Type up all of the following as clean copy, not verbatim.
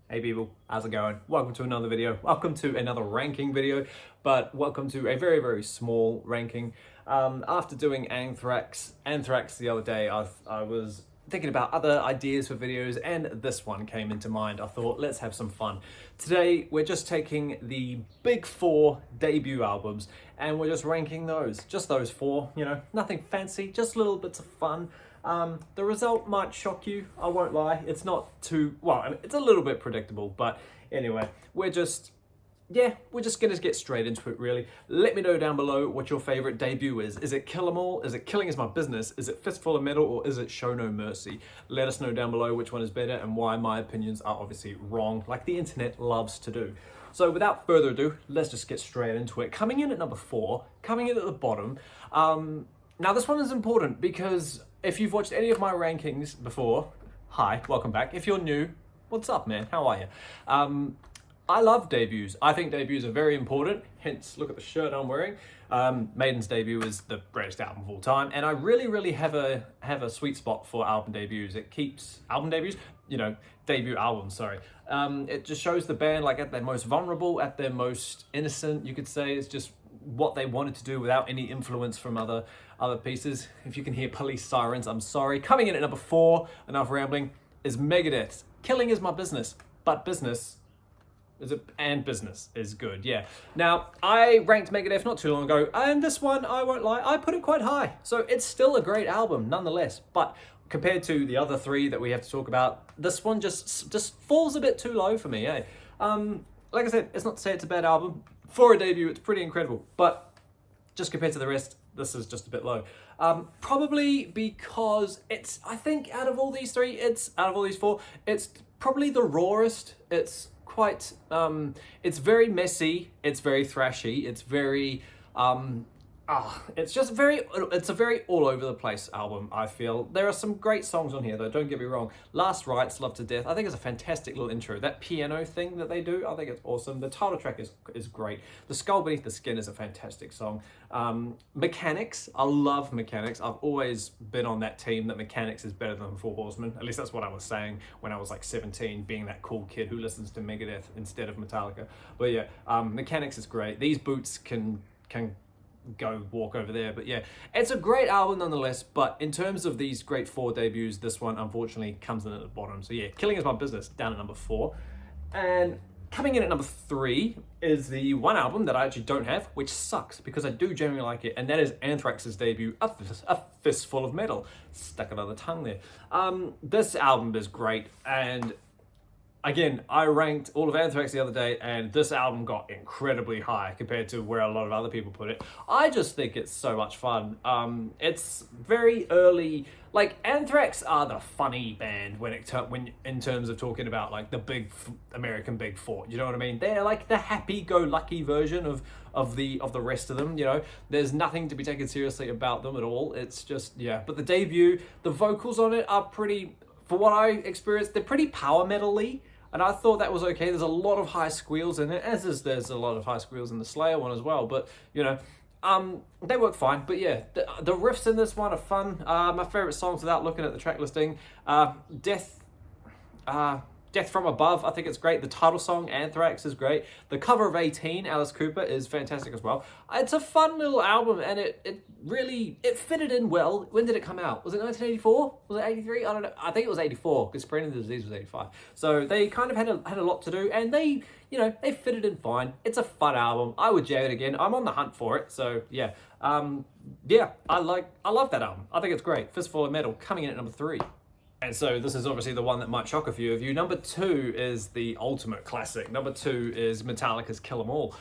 Hey people, how's it going? Welcome to another video. Welcome to another ranking video, but welcome to a very, very small ranking. After doing Anthrax the other day, I was thinking about other ideas for videos and this one came into mind. I thought, let's have some fun. Today, we're just taking the big four debut albums and we're just ranking those. Just those four, you know, nothing fancy, just little bits of fun. The result might shock you, I won't lie. It's not too, well, I mean, it's a little bit predictable, but anyway, we're just gonna get straight into it really. Let me know down below what your favorite debut is. Is it Kill 'Em All? Is it Killing Is My Business? Is it Fistful of Metal? Or is it Show No Mercy? Let us know down below which one is better and why my opinions are obviously wrong, like the internet loves to do. So without further ado, let's just get straight into it. Coming in at number 4, coming in at the bottom, now this one is important because if you've watched any of my rankings before, hi, welcome back. If you're new, what's up, man? How are you? I love debuts. I think debuts are very important, hence look at the shirt I'm wearing. Maiden's debut is the greatest album of all time, and I really have a sweet spot for album debuts. It keeps album debuts, you know, debut albums, sorry. It just shows the band like at their most vulnerable, at their most innocent, you could say. It's just what they wanted to do without any influence from other pieces. If you can hear police sirens, I'm sorry. Coming in at number 4, enough rambling, is Megadeth. Killing Is My Business, but business is good, yeah. Now, I ranked Megadeth not too long ago, and this one, I won't lie, I put it quite high. So it's still a great album, nonetheless. But compared to the other 3 that we have to talk about, this one just falls a bit too low for me, eh? Like I said, it's not to say it's a bad album. For a debut, it's pretty incredible. But just compared to the rest, this is just a bit low. Probably because it's, I think out of all these 4, it's probably the rawest. It's quite, it's very messy, it's very thrashy, it's very, it's a very all over the place album, I feel. There are some great songs on here though, don't get me wrong. Last Rites, Love to Death, I think it's a fantastic little intro. That piano thing that they do, I think it's awesome. The title track is great. The Skull Beneath the Skin is a fantastic song. Mechanics, I love Mechanics. I've always been on that team that Mechanics is better than Four Horsemen. At least that's what I was saying when I was like 17, being that cool kid who listens to Megadeth instead of Metallica. But yeah, Mechanics is great. These boots can go walk over there, but yeah, it's a great album nonetheless. But in terms of these great 4 debuts, this one unfortunately comes in at the bottom. So yeah, Killing Is My Business down at number 4, and coming in at number 3 is the one album that I actually don't have, which sucks because I do genuinely like it, and that is Anthrax's debut, A Fistful of Metal. Stuck another tongue there. This album is great, and again, I ranked all of Anthrax the other day, and this album got incredibly high compared to where a lot of other people put it. I just think it's so much fun. It's very early. Like, Anthrax are the funny band when in terms of talking about like the big American Big Four. You know what I mean? They're like the happy-go-lucky version of the rest of them. You know, there's nothing to be taken seriously about them at all. It's just, yeah. But the debut, the vocals on it are pretty, for what I experienced, they're pretty power metal-y. And I thought that was okay. There's a lot of high squeals in it, there's a lot of high squeals in the Slayer one as well. But, you know, they work fine. But yeah, the riffs in this one are fun. My favorite songs without looking at the track listing, Death from Above, I think it's great. The title song, Anthrax, is great. The cover of 18, Alice Cooper, is fantastic as well. It's a fun little album, and it really fitted in well. When did it come out? Was it 1984? Was it 83? I don't know. I think it was 84, because Spreading the Disease was 85. So they kind of had a lot to do, and they fitted in fine. It's a fun album. I would jam it again. I'm on the hunt for it, so yeah. Yeah, I love that album. I think it's great. Fistful of Metal, coming in at number 3. And so this is obviously the one that might shock a few of you. Number 2 is the ultimate classic. Number 2 is Metallica's Kill 'Em All.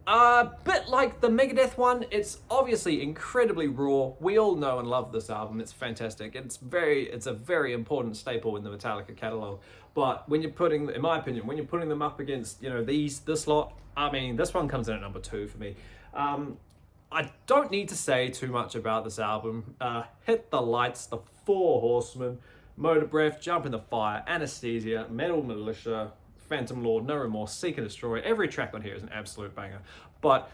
A bit like the Megadeth one, it's obviously incredibly raw. We all know and love this album. It's fantastic. It's a very important staple in the Metallica catalog. But when you're putting, in my opinion, when you're putting them up against, you know, this lot, I mean, this one comes in at number 2 for me. I don't need to say too much about this album. Hit the Lights, The Four Horsemen, Motor Breath, Jump in the Fire, Anesthesia, Metal Militia, Phantom Lord, No Remorse, Seek and Destroy. Every track on here is an absolute banger. But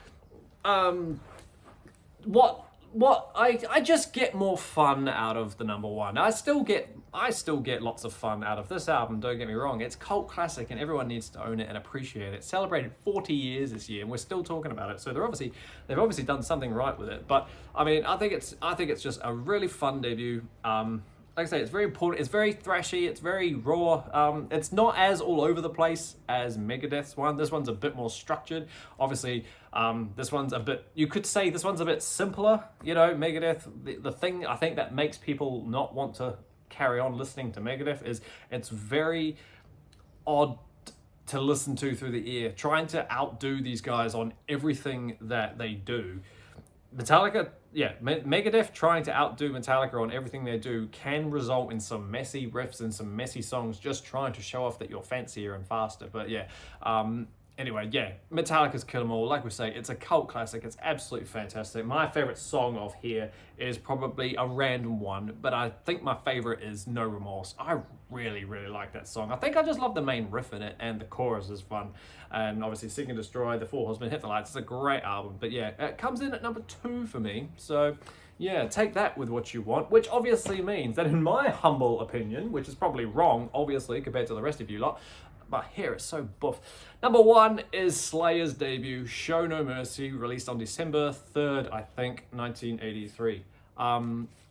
what what I just get more fun out of the number one. I still get lots of fun out of this album, don't get me wrong. It's cult classic and everyone needs to own it and appreciate it. Celebrated 40 years this year and we're still talking about it. So they've obviously done something right with it. But I mean, I think it's just a really fun debut. Like I say, it's very important. It's very thrashy. It's very raw. It's not as all over the place as Megadeth's one. This one's a bit more structured. Obviously, this one's a bit. You could say this one's a bit simpler. You know, Megadeth. The thing I think that makes people not want to carry on listening to Megadeth is it's very odd to listen to through the ear. Trying to outdo these guys on everything that they do. Metallica, yeah, Megadeth trying to outdo Metallica on everything they do can result in some messy riffs and some messy songs just trying to show off that you're fancier and faster. But yeah, anyway, yeah, Metallica's Kill 'Em All. Like we say, it's a cult classic. It's absolutely fantastic. My favorite song off here is probably a random one, but I think my favorite is No Remorse. I really, really like that song. I think I just love the main riff in it, and the chorus is fun. And obviously, Seek and Destroy, The Four Horsemen, Hit the Lights. It's a great album. But yeah, it comes in at number 2 for me. So yeah, take that with what you want, which obviously means that in my humble opinion, which is probably wrong, obviously, compared to the rest of you lot, but here it's so buff. Number 1 is Slayer's debut, Show No Mercy, released on December 3rd, I think, 1983.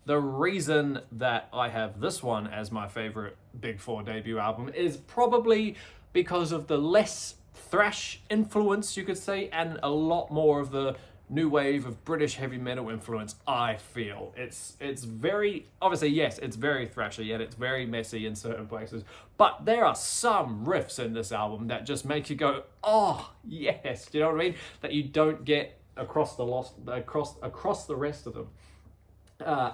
The reason that I have this one as my favorite Big Four debut album is probably because of the less thrash influence, you could say, and a lot more of the new wave of British heavy metal influence, I feel. It's very, obviously, yes, it's very thrashy, yet it's very messy in certain places, but there are some riffs in this album that just make you go, oh, yes, do you know what I mean? That you don't get across the rest of them.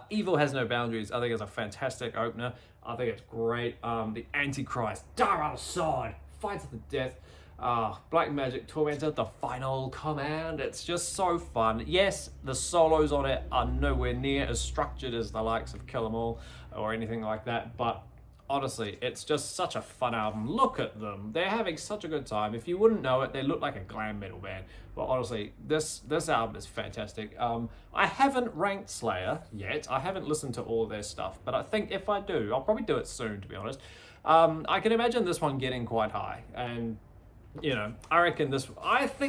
Evil Has No Boundaries, I think it's a fantastic opener. I think it's great. The Antichrist, Dire Out of Sword, Fight to the Death. Black Magic Tormentor, The Final Command. It's just so fun. Yes, the solos on it are nowhere near as structured as the likes of Kill 'Em All or anything like that, but honestly, it's just such a fun album. Look at them. They're having such a good time. If you wouldn't know it, they look like a glam metal band. But honestly, this album is fantastic. I haven't ranked Slayer yet. I haven't listened to all of their stuff, but I think if I do, I'll probably do it soon, to be honest. I can imagine this one getting quite high, and you know, I think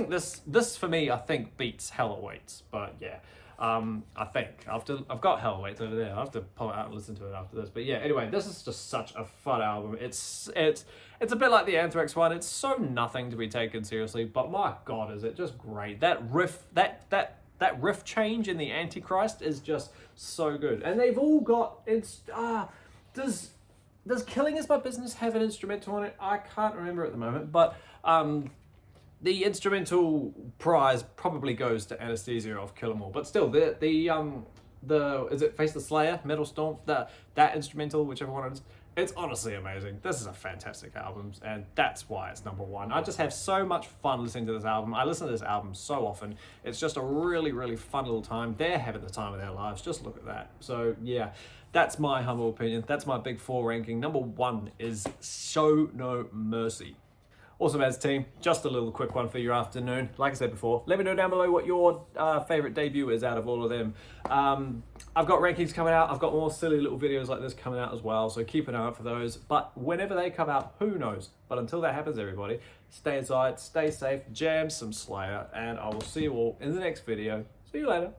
this for me, I think beats Hell Awaits, but yeah, I think I've got Hell Awaits over there. I have to pull it out and listen to it after this. But yeah, anyway, this is just such a fun album. It's a bit like the Anthrax one. It's so nothing to be taken seriously, but my God, is it just great. That riff, that riff change in the Antichrist is just so good. And they've all got, does Killing Is My Business have an instrumental on it? I can't remember at the moment, but the instrumental prize probably goes to Anesthesia off Kill 'Em All. But still, the is it Face the Slayer, Metal Storm, that instrumental, whichever one it is, it's honestly amazing. This is a fantastic album, and that's why it's number 1. I just have so much fun listening to this album. I listen to this album so often. It's just a really, really fun little time. They're having the time of their lives. Just look at that. So yeah, that's my humble opinion. That's my Big Four ranking. Number 1 is Show No Mercy. Awesome as team, just a little quick one for your afternoon. Like I said before, let me know down below what your favorite debut is out of all of them. I've got rankings coming out. I've got more silly little videos like this coming out as well, so keep an eye out for those. But whenever they come out, who knows? But until that happens, everybody, stay inside, stay safe, jam some Slayer, and I will see you all in the next video. See you later.